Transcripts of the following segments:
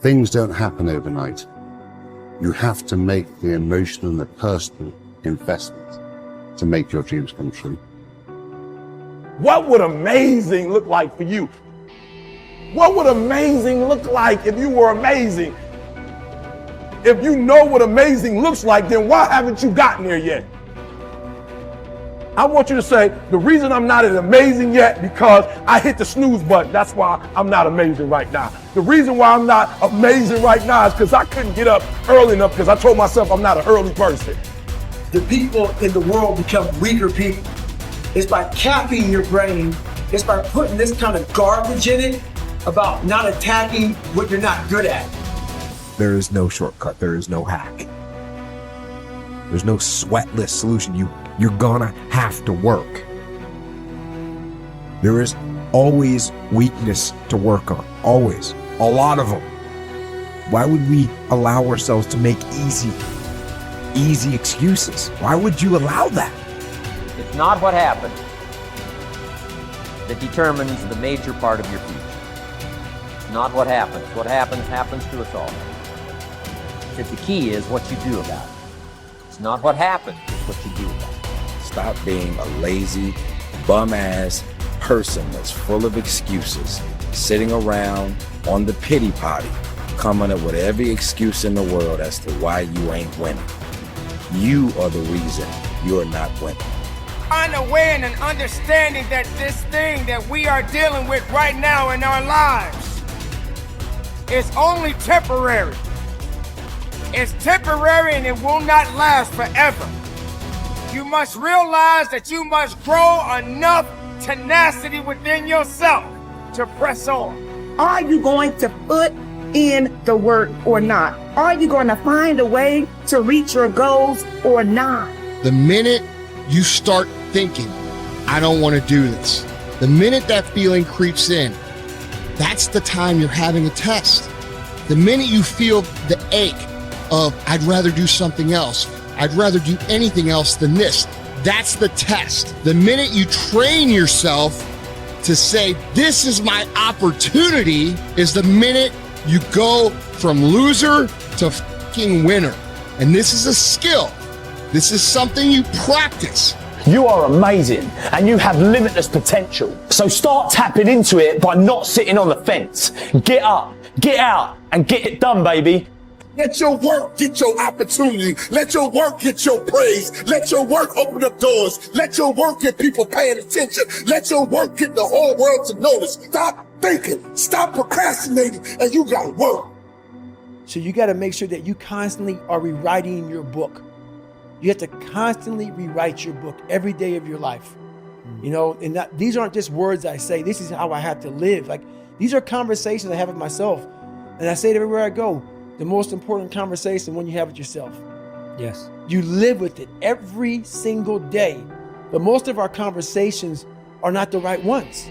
Things don't happen overnight. You have to make the emotional and the personal investment to make your dreams come true. What would amazing look like for you? What would amazing look like if you were amazing? If you know what amazing looks like, then why haven't you gotten there yet? I want you to say, the reason I'm not as amazing yet because I hit the snooze button. That's why I'm not amazing right now. The reason why I'm not amazing right now is because I couldn't get up early enough because I told myself I'm not an early person. The people in the world become weaker people. It's by capping your brain. It's by putting this kind of garbage in it about not attacking what you're not good at. There is no shortcut. There is no hack. There's no sweatless solution. You're gonna have to work. There is always weakness to work on. Always. A lot of them. Why would we allow ourselves to make easy excuses? Why would you allow that? It's not what happens that determines the major part of your future. It's not what happens. What happens to us all. That the key is what you do about it. It's not what happens, it's what you do about it. Stop being a lazy, bum-ass person that's full of excuses, sitting around on the pity potty, coming up with every excuse in the world as to why you ain't winning. You are the reason you're not winning. Find a way and an understanding that this thing that we are dealing with right now in our lives is only temporary. It's temporary and it will not last forever. You must realize that you must grow enough tenacity within yourself to press on. Are you going to put in the work or not? Are you going to find a way to reach your goals or not? The minute you start thinking, I don't want to do this, the minute that feeling creeps in, that's the time you're having a test. The minute you feel the ache of, I'd rather do something else, I'd rather do anything else than this, that's the test. The minute you train yourself to say, this is my opportunity, is the minute you go from loser to fucking winner. And this is a skill. This is something you practice. You are amazing and you have limitless potential. So start tapping into it by not sitting on the fence. Get up, get out, and get it done, baby. Let your work get your opportunity. Let your work get your praise. Let your work open up doors. Let your work get people paying attention. Let your work get the whole world to notice. Stop thinking, stop procrastinating, and you gotta work. So you gotta make sure that you constantly are rewriting your book. You have to constantly rewrite your book every day of your life. You know, and these aren't just words I say. This is how I have to live. Like, these are conversations I have with myself. And I say it everywhere I go. The most important conversation when you have with yourself. Yes. You live with it every single day. But most of our conversations are not the right ones.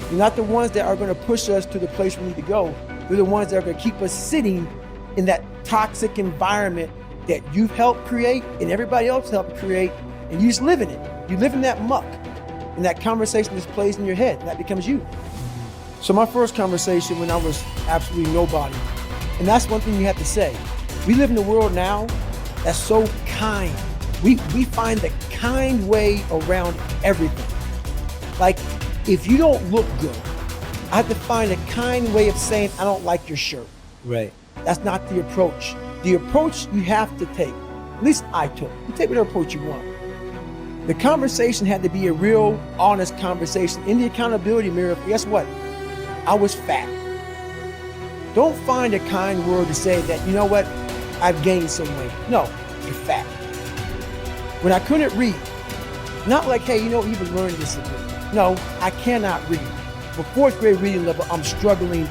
They're not the ones that are going to push us to the place we need to go. They're the ones that are going to keep us sitting in that toxic environment that you've helped create and everybody else helped create, and you just live in it. You live in that muck, and that conversation just plays in your head, and that becomes you. So my first conversation when I was absolutely nobody, and that's one thing you have to say. We live in a world now that's so kind. We find the kind way around everything. Like, if you don't look good, I have to find a kind way of saying, I don't like your shirt. Right. That's not the approach. The approach you have to take, at least I took. You take whatever approach you want. The conversation had to be a real, honest conversation. In the accountability mirror, guess what? I was fat. Don't find a kind word to say that, you know what, I've gained some weight. No, you're fat. When I couldn't read, not like, hey, you know, you've been learning this. No, I cannot read. For fourth grade reading level, I'm struggling.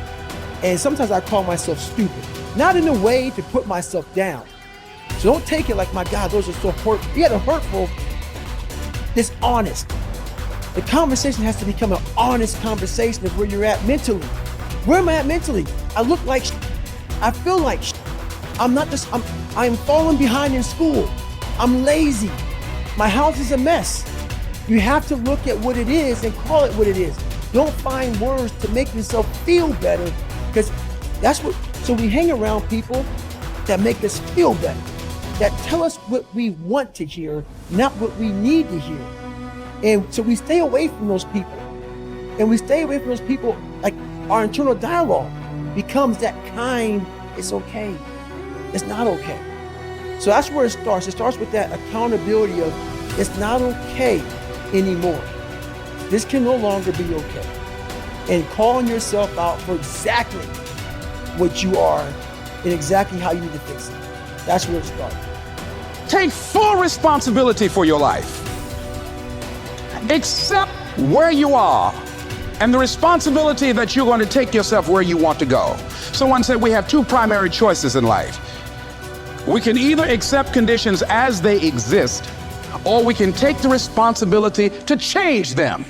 And sometimes I call myself stupid. Not in a way to put myself down. So don't take it like, my God, those are so hurtful. Yeah, they're hurtful. It's honest. The conversation has to become an honest conversation of where you're at mentally. Where am I at mentally? I look like I feel like I'm falling behind in school. I'm lazy. My house is a mess. You have to look at what it is and call it what it is. Don't find words to make yourself feel better, because that's what So we hang around people that make us feel better, that tell us what we want to hear, not what we need to hear. And so we stay away from those people. And we stay away from those people, like our internal dialogue becomes that kind, it's okay, it's not okay. So that's where it starts. It starts with that accountability of it's not okay anymore. This can no longer be okay. And calling yourself out for exactly what you are and exactly how you need to fix it. That's where it starts. Take full responsibility for your life. Accept where you are and the responsibility that you're going to take yourself where you want to go. Someone said we have two primary choices in life. We can either accept conditions as they exist, or we can take the responsibility to change them.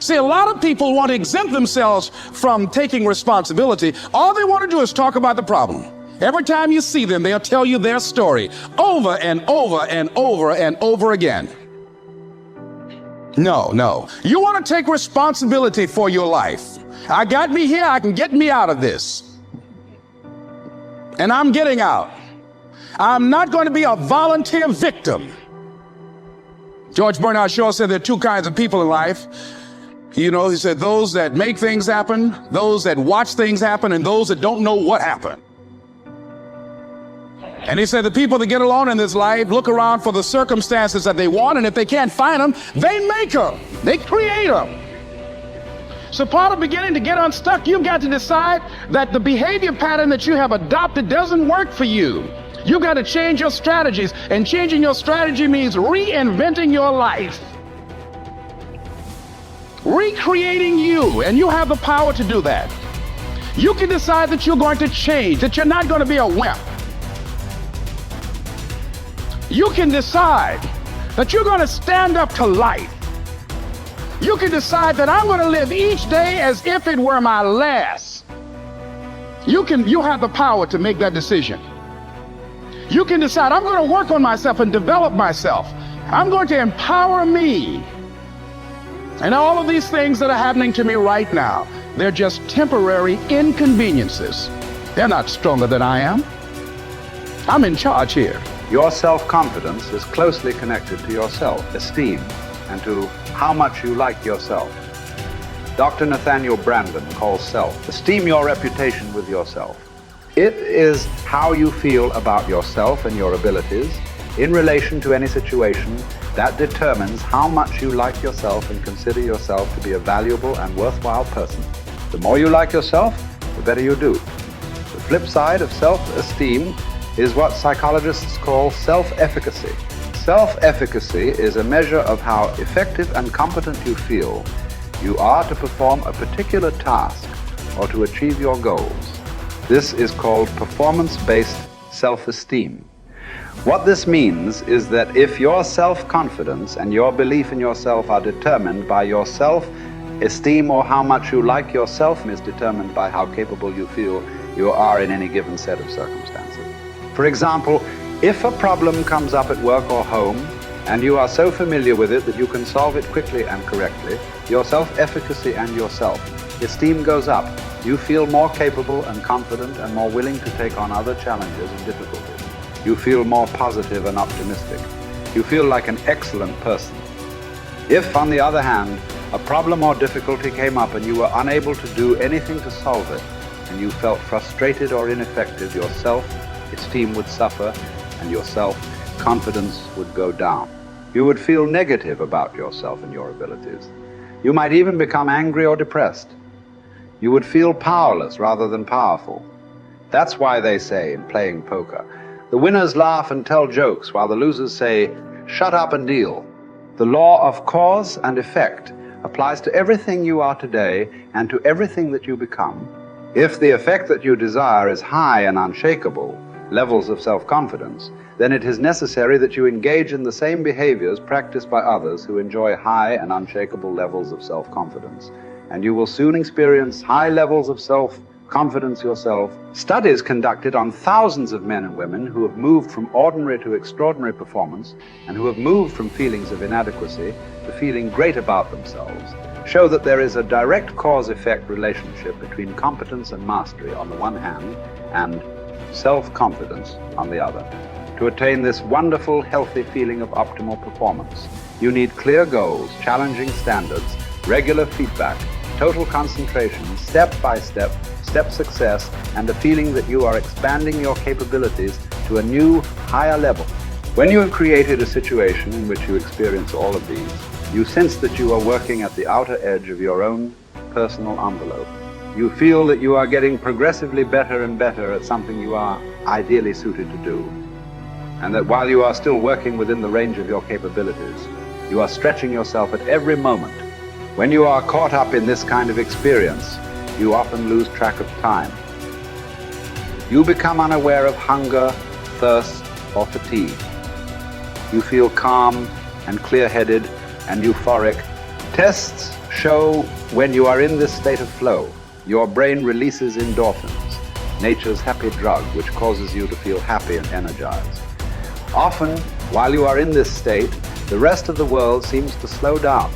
See, a lot of people want to exempt themselves from taking responsibility. All they want to do is talk about the problem. Every time you see them, they'll tell you their story over and over and over and over again. No. You want to take responsibility for your life. I got me here, I can get me out of this. And I'm getting out. I'm not going to be a volunteer victim. George Bernard Shaw said there are two kinds of people in life. You know, he said those that make things happen, those that watch things happen, and those that don't know what happened. And he said the people that get along in this life look around for the circumstances that they want, and if they can't find them, they make them. They create them. So part of beginning to get unstuck, you've got to decide that the behavior pattern that you have adopted doesn't work for you. You've got to change your strategies, and changing your strategy means reinventing your life. Recreating you, and you have the power to do that. You can decide that you're going to change, that you're not going to be a wimp. You can decide that you're going to stand up to life. You can decide that I'm going to live each day as if it were my last. You have the power to make that decision. You can decide I'm going to work on myself and develop myself. I'm going to empower me. And all of these things that are happening to me right now, they're just temporary inconveniences. They're not stronger than I am. I'm in charge here. Your self-confidence is closely connected to your self-esteem and to how much you like yourself. Dr. Nathaniel Branden calls self-esteem your reputation with yourself. It is how you feel about yourself and your abilities in relation to any situation that determines how much you like yourself and consider yourself to be a valuable and worthwhile person. The more you like yourself, the better you do. The flip side of self-esteem is what psychologists call self-efficacy. Self-efficacy is a measure of how effective and competent you feel you are to perform a particular task or to achieve your goals. This is called performance-based self-esteem. What this means is that if your self-confidence and your belief in yourself are determined by your self-esteem, or how much you like yourself is determined by how capable you feel you are in any given set of circumstances. For example, if a problem comes up at work or home, and you are so familiar with it that you can solve it quickly and correctly, your self-efficacy and your self-esteem goes up. You feel more capable and confident and more willing to take on other challenges and difficulties. You feel more positive and optimistic. You feel like an excellent person. If, on the other hand, a problem or difficulty came up and you were unable to do anything to solve it, and you felt frustrated or ineffective, your self-esteem would suffer and your self-confidence would go down. You would feel negative about yourself and your abilities. You might even become angry or depressed. You would feel powerless rather than powerful. That's why they say in playing poker, the winners laugh and tell jokes while the losers say, shut up and deal. The law of cause and effect applies to everything you are today and to everything that you become. If the effect that you desire is high and unshakable, levels of self-confidence, then it is necessary that you engage in the same behaviors practiced by others who enjoy high and unshakable levels of self-confidence. And you will soon experience high levels of self-confidence yourself. Studies conducted on thousands of men and women who have moved from ordinary to extraordinary performance and who have moved from feelings of inadequacy to feeling great about themselves show that there is a direct cause-effect relationship between competence and mastery on the one hand and self-confidence on the other. To attain this wonderful, healthy feeling of optimal performance, you need clear goals, challenging standards, regular feedback, total concentration, step-by-step, step success, and a feeling that you are expanding your capabilities to a new, higher level. When you have created a situation in which you experience all of these, you sense that you are working at the outer edge of your own personal envelope. You feel that you are getting progressively better and better at something you are ideally suited to do. And that while you are still working within the range of your capabilities, you are stretching yourself at every moment. When you are caught up in this kind of experience, you often lose track of time. You become unaware of hunger, thirst, or fatigue. You feel calm and clear-headed and euphoric. Tests show when you are in this state of flow, your brain releases endorphins, nature's happy drug, which causes you to feel happy and energized. Often, while you are in this state, the rest of the world seems to slow down.